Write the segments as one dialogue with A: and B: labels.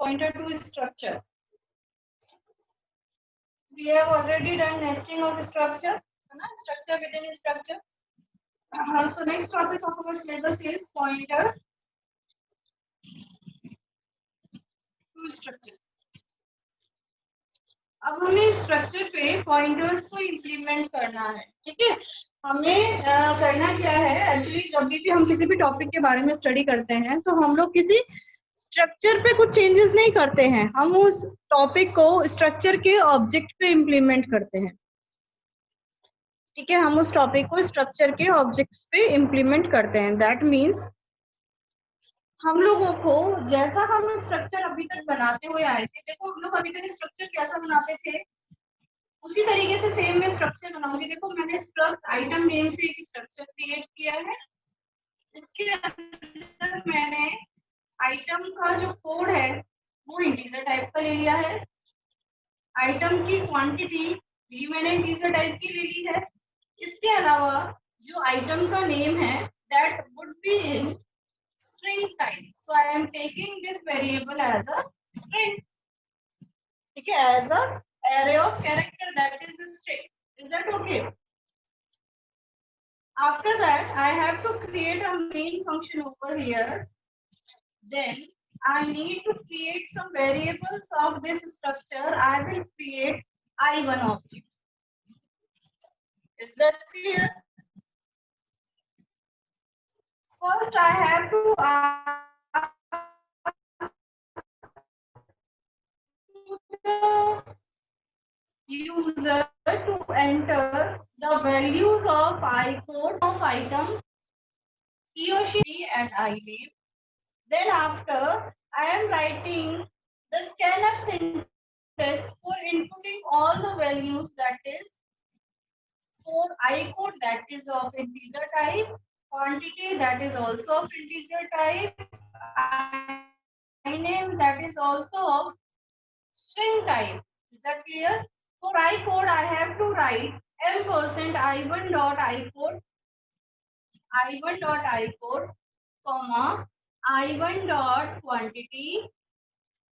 A: pointer to structure. We have already done nesting of structure, structure within structure. So next topic of our syllabus is pointer to structure. अब हमें structure पे pointers को implement करना है, ठीक है। हमें करना क्या है, एक्चुअली जब भी हम किसी भी टॉपिक के बारे में स्टडी करते हैं तो हम लोग किसी स्ट्रक्चर पे कुछ चेंजेस नहीं करते हैं, हम उस टॉपिक को स्ट्रक्चर के ऑब्जेक्ट पे इंप्लीमेंट करते हैं, ठीक है। हम उस टॉपिक को स्ट्रक्चर के ऑब्जेक्ट्स पे इंप्लीमेंट करते हैं। दैट मीन्स हम लोगों को जैसा हम स्ट्रक्चर अभी तक बनाते हुए आए थे, देखो हम लोग अभी तक स्ट्रक्चर कैसा बनाते थे उसी तरीके से सेम मैं स्ट्रक्चर बनाऊंगी। देखो मैंने स्ट्रक्ट आइटम नेम से एक स्ट्रक्चर क्रिएट किया है, इसके अंदर मैंने आइटम का जो कोड है वो इंटीजर टाइप का ले लिया है, आइटम की क्वांटिटी भी मैंने इंटीजर टाइप की ले ली है। इसके अलावा जो आइटम का नेम है that would be in string type, so I am taking this variable as a string, ठीक है, as a array of character, that is a string. Is that okay? After that I have to create a main function over here, then I need to create some variables of this structure. I will create I1 object. Is that clear? First I have to the user to enter the values of I code of item he or she at I name. Then after I am writing the scanf syntax for inputting all the values, that is for I code that is of integer type, quantity that is also of integer type, I name that is also of string type. Is that clear? For I code I have to write ampersand I1 dot I code, comma I1 dot quantity,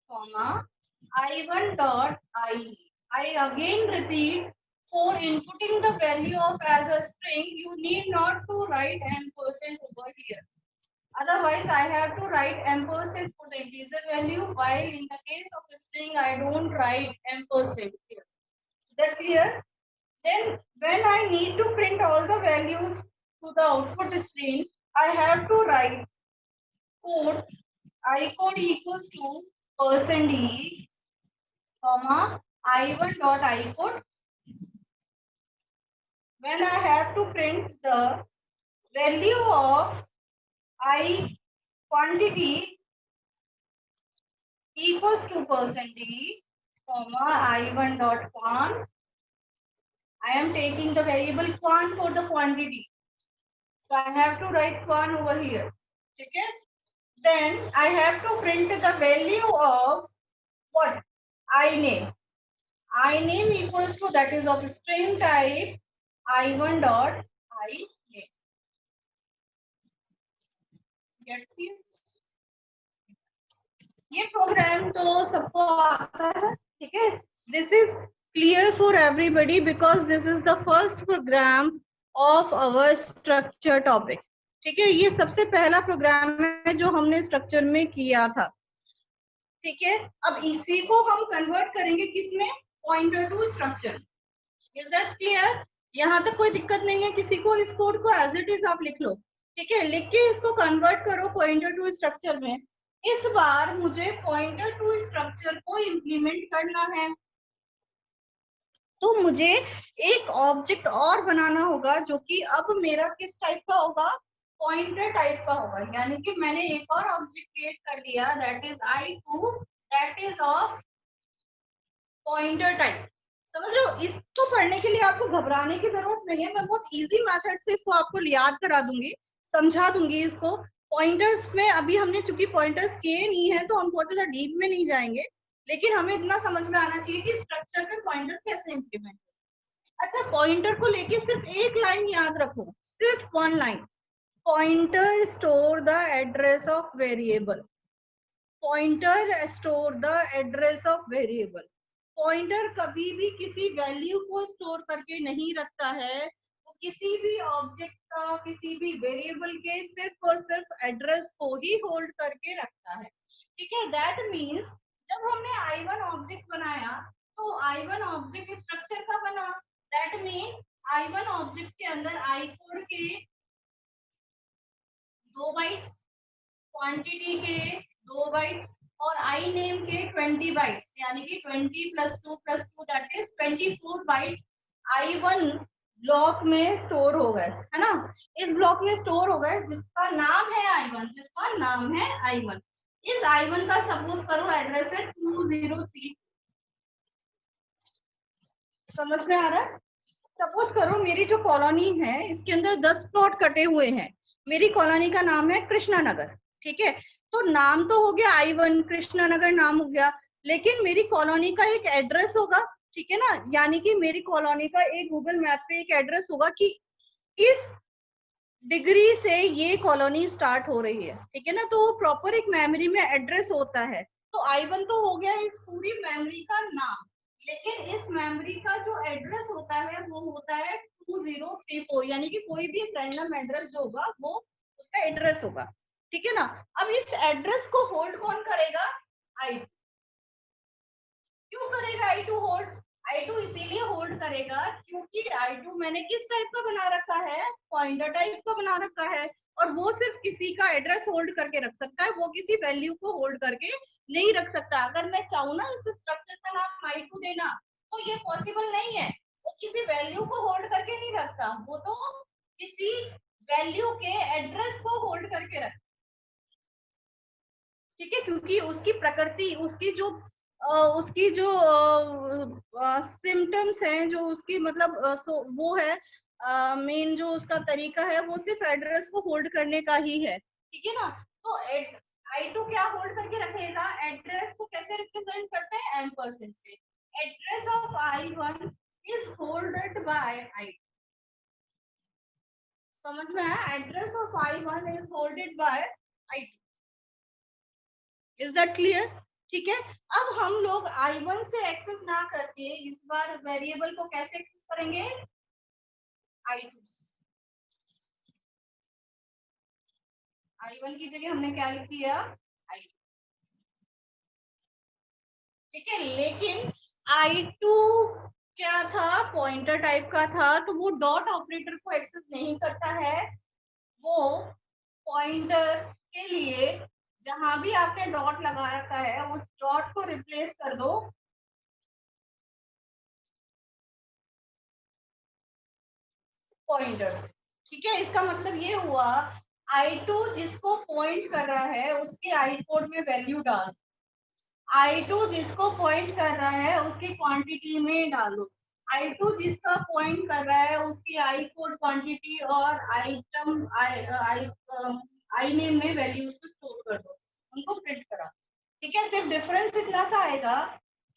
A: comma I1 dot I. I again repeat, for inputting the value of as a string you need not to write ampersand over here. Otherwise I have to write ampersand for the integer value, while in the case of a string I don't write ampersand here. Is that clear? Then when I need to print all the values to the output screen, I have to write code I code equals to %e, comma I1 dot I code. When I have to print the value of I quantity equals to %e, comma I1 dot quan. I am taking the variable quan for the quantity, so I have to write quan over here. Okay. Then I have to print the value of what? I name. I name equals to, that is of string type, I1 dot I name. Get it? ये program तो सबको आता है, ठीक है। This is clear for everybody because this is the first program of our structure topic, ठीक है। ये सबसे पहला प्रोग्राम है जो हमने स्ट्रक्चर में किया था, ठीक है। अब इसी को हम कन्वर्ट करेंगे किसमें? Pointer to structure. Is that clear? यहाँ तक कोई दिक्कत नहीं है किसी को? इस कोड को एज इट इज आप लिख लो, ठीक है। लिख के इसको कन्वर्ट करो पॉइंटर टू स्ट्रक्चर में। इस बार मुझे पॉइंटर टू स्ट्रक्चर को इंप्लीमेंट करना है, तो मुझे एक ऑब्जेक्ट और बनाना होगा जो कि अब मेरा किस टाइप का होगा? पॉइंटर टाइप का होगा। यानी कि मैंने एक और ऑब्जेक्ट क्रिएट कर लिया, that is I2, that is of pointer type. समझ रहे हो? इसको पढ़ने के लिए आपको घबराने की जरूरत नहीं है, मैं बहुत इजी मेथड से इसको आपको याद करा दूंगी, समझा दूंगी इसको। पॉइंटर्स में अभी हमने चूंकि पॉइंटर्स किए नहीं है तो हम बहुत ज्यादा डीप में नहीं जाएंगे, लेकिन हमें इतना समझ में आना चाहिए कि स्ट्रक्चर में पॉइंटर कैसे इंप्लीमेंट। अच्छा, पॉइंटर को लेके सिर्फ एक लाइन याद रखो, सिर्फ one line. Pointer store the address of variable. Pointer store the address of variable. Pointer कभी भी किसी वैल्यू को स्टोर करके नहीं रखता है, वो किसी भी ऑब्जेक्ट का, किसी भी वेरिएबल के सिर्फ और सिर्फ एड्रेस को ही होल्ड करके रखता है। ठीक है, दैट मीन्स जब हमने I1 ऑब्जेक्ट बनाया तो I1 ऑब्जेक्ट स्ट्रक्चर का बना, दैट मीन I1 ऑब्जेक्ट के अंदर आई कोड के 2 बाइट्स, क्वांटिटी के 2 बाइट्स और आई नेम के 20 बाइट्स, यानी कि 20 + 2 + 2 that is 24 bytes I1 block में स्टोर हो गए, है ना। इस ब्लॉक में स्टोर हो गए जिसका नाम है I1, जिसका नाम है I1। इस I1 का सपोज करो एड्रेस है 203। समझ में आ रहा है? सपोज करो मेरी जो कॉलोनी है इसके अंदर 10 प्लॉट कटे हुए हैं, मेरी कॉलोनी का नाम है कृष्णा नगर। ठीक है, तो नाम तो हो गया I1, कृष्णा नगर नाम हो गया, लेकिन मेरी कॉलोनी का एक एड्रेस होगा। ठीक है ना, यानी कि मेरी कॉलोनी का एक गूगल मैप पे एक एड्रेस होगा कि इस डिग्री से ये कॉलोनी स्टार्ट हो रही है। ठीक है ना, तो प्रॉपर एक मेमोरी में एड्रेस होता है। तो I1 तो हो गया इस पूरी मेमोरी का नाम, लेकिन इस मेमोरी का जो एड्रेस होता है वो होता है 2034, यानी कि कोई भी रैंडम एड्रेस जो होगा वो उसका एड्रेस होगा। ठीक है ना, अब इस एड्रेस को होल्ड कौन करेगा? I2। क्यों करेगा I2 होल्ड? I2 इसीलिए होल्ड करेगा क्योंकि I2 मैंने किस टाइप का बना रखा है? पॉइंटर टाइप का बना रखा है, और वो सिर्फ किसी का एड्रेस होल्ड करके रख सकता है, वो किसी वैल्यू को होल्ड करके नहीं रख सकता। अगर मैं चाहूँ ना इस स्ट्रक्चर का नाम I2 देना तो ये पॉसिबल नहीं है। वो किसी वैल्यू को होल्ड करके नहीं रखता, वो तो किसी वैल्यू के एड्रेस को होल्ड करके रखता। ठीक है, क्योंकि उसकी प्रकृति, उसकी जो सिम्टम्स हैं, जो उसकी मतलब वो है मेन जो उसका तरीका है वो सिर्फ एड्रेस को होल्ड करने का ही है। ठीक है ना, तो I2 क्या होल्ड करके रखेगा? एड्रेस को कैसे रिप्रेजेंट करते हैं? एम्परसेंड से। Address of I1 is holded by I2। समझ में आया? Address of I1 is holded by I2। Is that clear? ठीक है, अब हम लोग I1 से एक्सेस ना करके इस बार वेरिएबल को कैसे एक्सेस करेंगे? I2 से। I1 की जगह हमने क्या लिख दिया? I2। ठीक है, लेकिन I2 क्या था? पॉइंटर टाइप का था, तो वो डॉट ऑपरेटर को एक्सेस नहीं करता है। वो पॉइंटर के लिए जहां भी आपने डॉट लगा रखा है उस डॉट को रिप्लेस कर दो पॉइंटर्स। ठीक है, इसका मतलब ये हुआ I2 जिसको पॉइंट कर रहा है उसके आई कोड में वैल्यू डाल, I2 जिसको पॉइंट कर रहा है उसकी क्वांटिटी में डालो, I2 जिसका पॉइंट कर रहा है उसकी आई कोड, क्वांटिटी और आइटम आई नेम में वैल्यूज को स्टोर कर दो, उनको प्रिंट करा। ठीक है, सिर्फ डिफरेंस इतना सा आएगा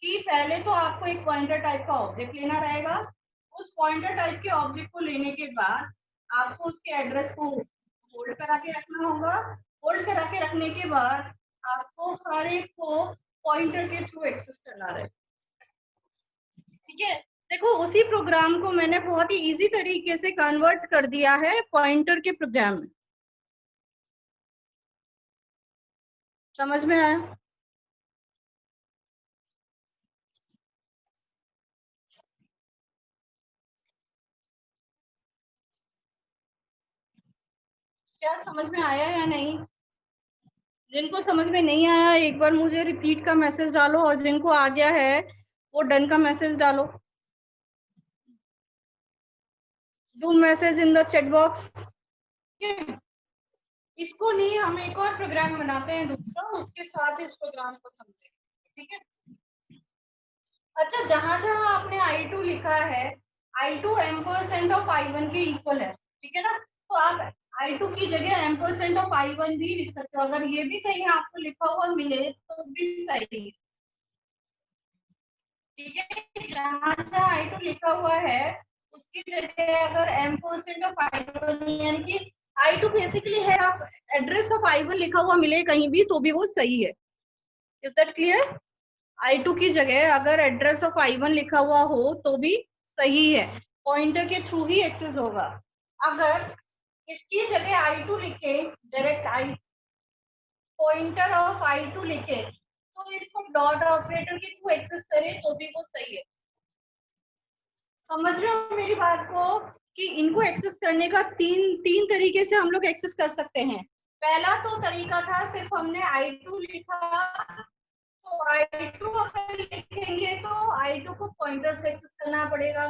A: कि पहले तो आपको एक पॉइंटर टाइप का ऑब्जेक्ट लेना रहेगा, उस पॉइंटर टाइप के ऑब्जेक्ट को लेने के बाद आपको उसके एड्रेस को होल्ड करा के रखना होगा। होल्ड करा के रखने के बाद आपको हर एक को पॉइंटर के थ्रू एक्सेस करना रहेगा। ठीक है, देखो उसी प्रोग्राम को मैंने बहुत ही इजी तरीके से कन्वर्ट कर दिया है पॉइंटर के प्रोग्राम में। समझ में आया? क्या समझ में आया या नहीं? जिनको समझ में नहीं आया एक बार मुझे रिपीट का मैसेज डालो, और जिनको आ गया है वो डन का मैसेज डालो। Do message in the chat box. इसको नहीं, हम एक और प्रोग्राम बनाते हैं दूसरा, उसके साथ इस प्रोग्राम को समझेंगे। ठीक है, अच्छा, जहां जहां आपने I2 लिखा है, I2 एम्परसेंट ऑफ I1 के इक्वल है। ठीक है ना, तो आप I2 की जगह एम्परसेंट ऑफ I1 भी लिख सकते हो, अगर ये भी कहीं आपको लिखा हुआ मिले तो भी सही है। ठीक है, जहां जहां I2 लिखा हुआ है उसकी जगह अगर एम्परसेंट ऑफ I1 यानी कि I2 बेसिकली है, आप एड्रेस ऑफ I1 लिखा हुआ मिले कहीं भी तो भी वो सही है। Is that clear? I2 की जगह अगर एड्रेस ऑफ I1 लिखा हुआ हो तो भी सही है, पॉइंटर के थ्रू ही एक्सेस होगा। अगर इसकी जगह I2 लिखे, direct I pointer of I2 लिखे, तो इसको डॉट ऑपरेटर के थ्रू एक्सेस करें तो भी वो सही है। समझ रहे हो मेरी बात को कि इनको एक्सेस करने का तीन तरीके से हम लोग एक्सेस कर सकते हैं। पहला तो तरीका था सिर्फ हमने I2 लिखा, तो I2 अगर लिखेंगे तो I2 को पॉइंटर से एक्सेस करना पड़ेगा।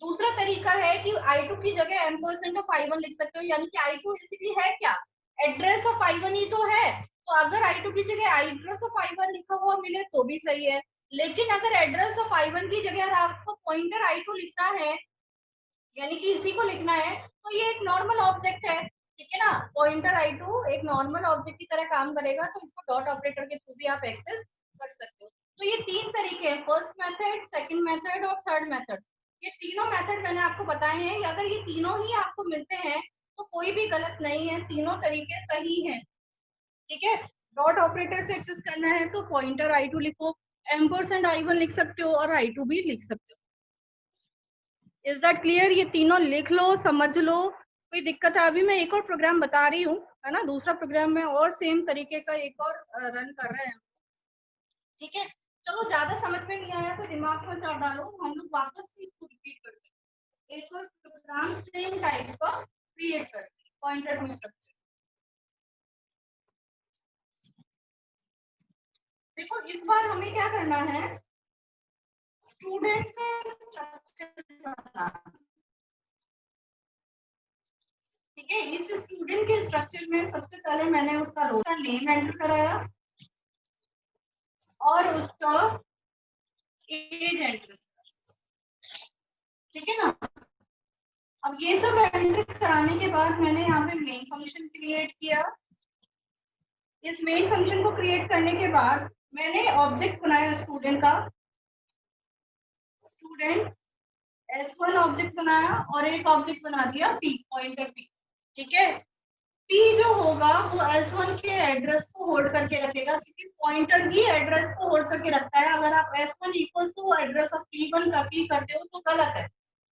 A: दूसरा तरीका है कि I2 की जगह एम्परसेंड ऑफ I1 लिख सकते हो, यानी कि I2 बेसिकली है क्या, एड्रेस ऑफ I1 ही तो है। तो अगर I2 की जगह एड्रेस ऑफ I1 लिखा हुआ मिले तो भी सही है, लेकिन अगर एड्रेस ऑफ I1 की जगह आपको पॉइंटर I2 लिखना है, यानी कि इसी को लिखना है, तो ये एक नॉर्मल ऑब्जेक्ट है, ठीक है ना। पॉइंटर I2 एक नॉर्मल ऑब्जेक्ट की तरह काम करेगा, तो इसको डॉट ऑपरेटर के थ्रू भी आप एक्सेस कर सकते हो। तो ये तीन तरीके हैं, फर्स्ट मेथड, सेकंड मेथड और थर्ड मेथड। ये तीनों मेथड मैंने आपको बताए हैं, अगर ये तीनों ही आपको मिलते हैं तो कोई भी गलत नहीं है, तीनों तरीके सही हैं, ठीक है। डॉट ऑपरेटर से एक्सेस करना है तो पॉइंटर I2 लिखो, एम्परसेंड I1 लिख सकते हो और I2 भी लिख सकते हो। Is that clear? ये तीनों लिख लो, समझ लो, कोई दिक्कत है? अभी मैं एक और प्रोग्राम बता रही हूँ, है ना, दूसरा प्रोग्राम में और सेम तरीके का एक और रन कर रहे हैं, ठीक है। चलो, ज्यादा समझ में नहीं आया तो दिमाग में चाट डालो, हम लोग वापस से इसको रिपीट करते हैं, एक और प्रोग्राम सेम टाइप का क्रिएट करते हैं, पॉइंटर टू स्ट्रक्चर। देखो, इस बार हमें क्या करना है, स्टूडेंट का स्ट्रक्चर बनाना, ठीक है। इस स्टूडेंट के स्ट्रक्चर में सबसे पहले मैंने उसका रोल का नेम एंटर कराया और उसका एज एंटर, ठीक है ना। अब ये सब एंटर कराने के बाद मैंने यहाँ पे मेन फंक्शन क्रिएट किया। इस मेन फंक्शन को क्रिएट करने के बाद मैंने ऑब्जेक्ट बनाया स्टूडेंट का, स्टूडेंट S1 ऑब्जेक्ट बनाया और एक ऑब्जेक्ट बना दिया P, पॉइंटर P, ठीक है। P जो होगा वो S1 के एड्रेस को होल्ड करके रखेगा, क्योंकि पॉइंटर ही एड्रेस को होल्ड करके रखता है। अगर आप S1 equal to address of P1 का P करते हो तो गलत है।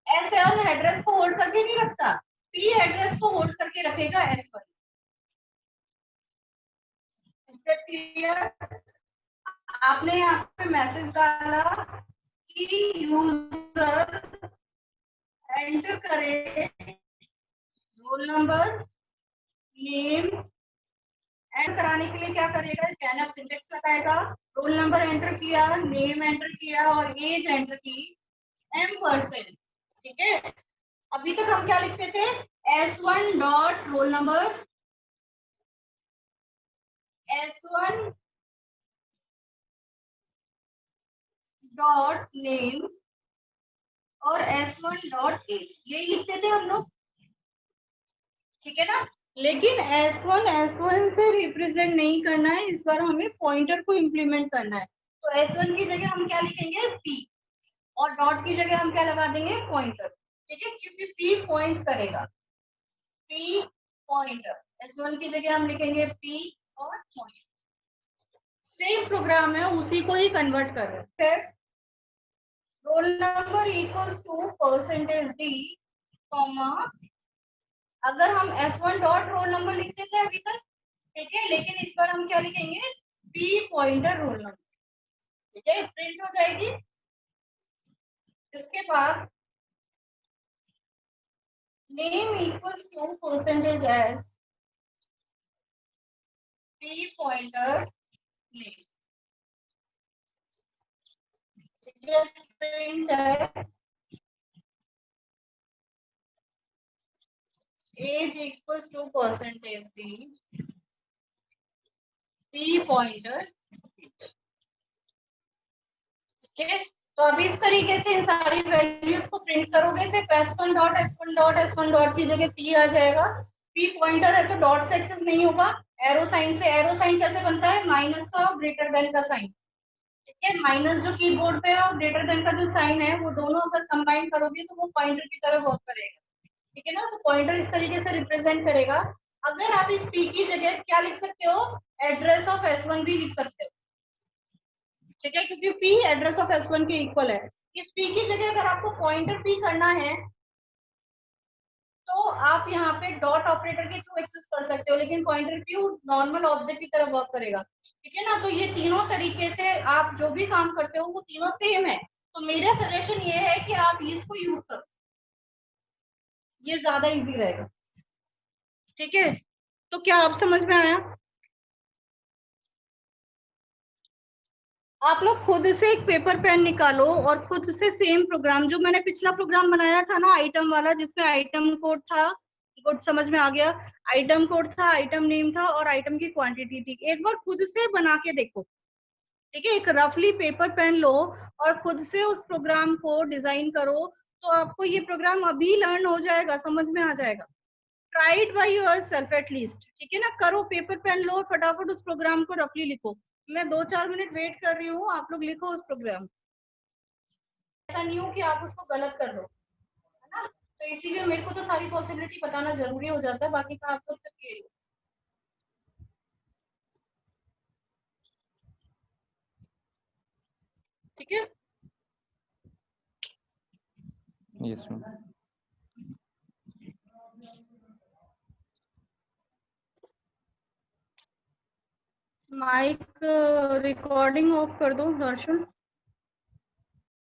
A: S1 एड्रेस को होल्ड करके नहीं रखता, P एड्रेस को होल्ड करके रखेगा S1। इससे क्लियर? आपने यहाँ पे मैसेज डाला कि यूजर एंटर करे रोल नंबर, नेम, एंड कराने के लिए क्या करेगा, स्कैनअप सिंटेक्स लगाएगा, रोल नंबर एंटर किया, नेम एंटर किया और एज एंटर की, M%, ठीक है। अभी तक हम क्या लिखते थे, S1 dot roll number, S1 dot name और S1 डॉट एज, यही लिखते थे हम लोग, ठीक है ना। लेकिन S1 से रिप्रेजेंट नहीं करना है, इस बार हमें पॉइंटर को इम्प्लीमेंट करना है। तो S1 की जगह हम क्या लिखेंगे, P, और डॉट की जगह हम क्या लगा देंगे, पॉइंटर, ठीक है, क्योंकि P पॉइंट करेगा, P पॉइंटर, S1 की जगह हम लिखेंगे P और पॉइंटर। सेम प्रोग्राम है, उसी को ही कन्वर्ट कर रहे हैं। Roll number equals to percentage D, comma, अगर हम S1 डॉट रोल नंबर लिखते थे अभी तक, ठीक है, लेकिन इस बार हम क्या लिखेंगे, P पॉइंटर रोल नंबर, ठीक है, प्रिंट हो जाएगी। इसके बाद name equals to percentage S, P pointer name, ठीक है, प्रिंट है age equals to percentage D, P pointer, ठीक है। तो अभी इस तरीके से इन सारी वैल्यूज को प्रिंट करोगे, सिर्फ S1 dot S1 dot S1 dot की जगह P आ जाएगा। P पॉइंटर है तो डॉट से एक्सेस नहीं होगा, एरो साइन से। एरो साइन कैसे बनता है, माइनस का और ग्रेटर देन का साइन, ठीक है। माइनस जो कीबोर्ड पे है और ग्रेटर देन का जो साइन है, वो दोनों अगर कंबाइन करोगे तो वो पॉइंटर की तरह वर्क करेगा, ठीक है ना। तो पॉइंटर इस तरीके से रिप्रेजेंट करेगा। अगर आप इस P की जगह क्या लिख सकते हो, एड्रेस ऑफ S1 भी लिख सकते हो, ठीक है, क्योंकि p एड्रेस ऑफ s1 के इक्वल है। इस p की जगह अगर आपको पॉइंटर p करना है तो आप यहाँ पे डॉट ऑपरेटर के थ्रू एक्सेस कर सकते हो, लेकिन पॉइंटर p नॉर्मल ऑब्जेक्ट की तरह वर्क करेगा। ठीक है ना, तो ये तीनों तरीके से आप जो भी काम करते हो वो तीनों सेम है। तो मेरा सजेशन ये है कि आप इसको यूज करो, ये ज्यादा इजी रहेगा। ठीक है, तो क्या आप समझ में आया? आप लोग खुद से एक पेपर पेन निकालो और खुद से सेम प्रोग्राम, जो मैंने पिछला प्रोग्राम बनाया था ना आइटम वाला, जिसमें आइटम कोड था, कोड समझ में आ गया, आइटम कोड था, आइटम नेम था और आइटम की क्वांटिटी थी, एक बार खुद से बना के देखो। ठीक है, एक रफली पेपर पेन लो और खुद से उस प्रोग्राम को डिजाइन करो, तो आपको ये प्रोग्राम अभी लर्न हो जाएगा, समझ में आ जाएगा। Try it by yourself at least. ठीक है ना, करो, पेपर पेन लो, फटाफट उस प्रोग्राम को रफली लिखो। मैं 2-4 मिनट वेट कर रही हूँ, आप लोग लिखो उस प्रोग्राम। ऐसा नहीं हो कि आप उसको गलत कर दो, है ना, तो इसीलिए मेरे को तो सारी पॉसिबिलिटी बताना जरूरी हो जाता है, बाकी का आप लोग सिर्फ ये लो। ठीक है,
B: yes ma'am.
A: Mic recording off कर दो दर्शन।